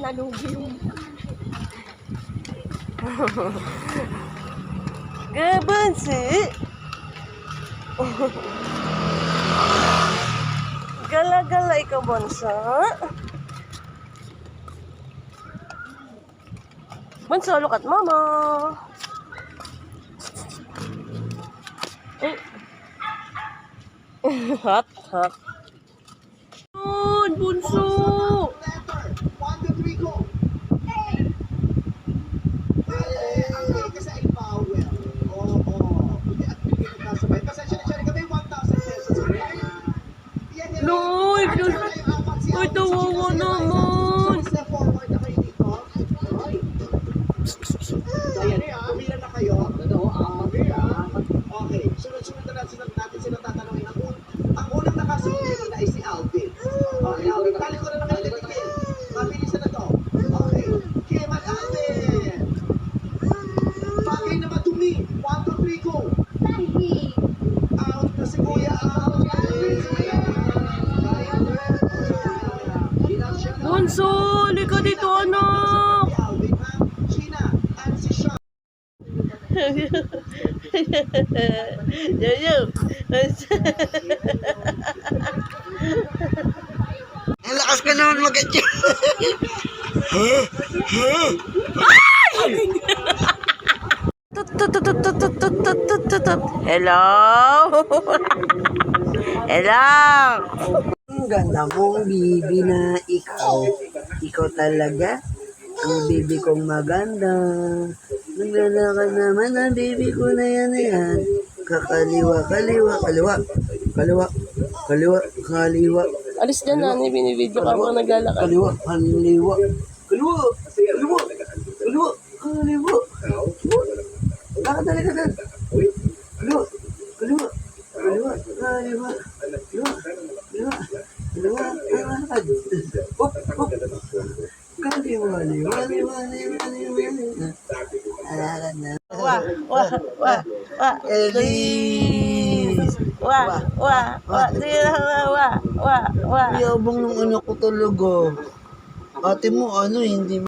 nalugi yung... Gabansi! Gala-gala ikaw, Bonso. Bonso, look at mama. Hot, hot. Bunso! Loy! Ay, tawawa naman! Pumila na kayo. Okay, sunod-sunod na natin sila tatanungin. Ang unang nakasunod na ay si Alvin. Okay, Alvin, tali ko na lang kayo dito. Mabilis na to. Okay, Kim at Alvin. Bagay na madumi. 1, 2, 3, go. Out na si Kuya. Bunso! Lika dito, anak! Yayo! Ang lakas ka naman mag-atyo. Hello? Hello? Ang ganda mong bibi na ikaw. Ikaw talaga. Ang bibi kong maganda. Naglalakad naman ang bibi ko na yan. Kakaliwa, kaliwa, kaliwa. Kaliwa, kaliwa, kaliwa. Alis dyan na, binibidyo ka mo naglalakad. Kaliwa, kaliwa. Kaliwa, kaliwa, kaliwa, kaliwa. Lakad na, lakad na. Kaliwa, kaliwa, kaliwa, kaliwa. Kaliwa, kaliwa, kaliwa, lakad. Hop, hop. Kaliwa, kaliwa, kaliwa, kaliwa. Lakad na. Wah, wah, wah, wah. Elise! Wah, wah, wah. Wah, wah, wah. Yabang ng anak ko talaga. Ate mo, hindi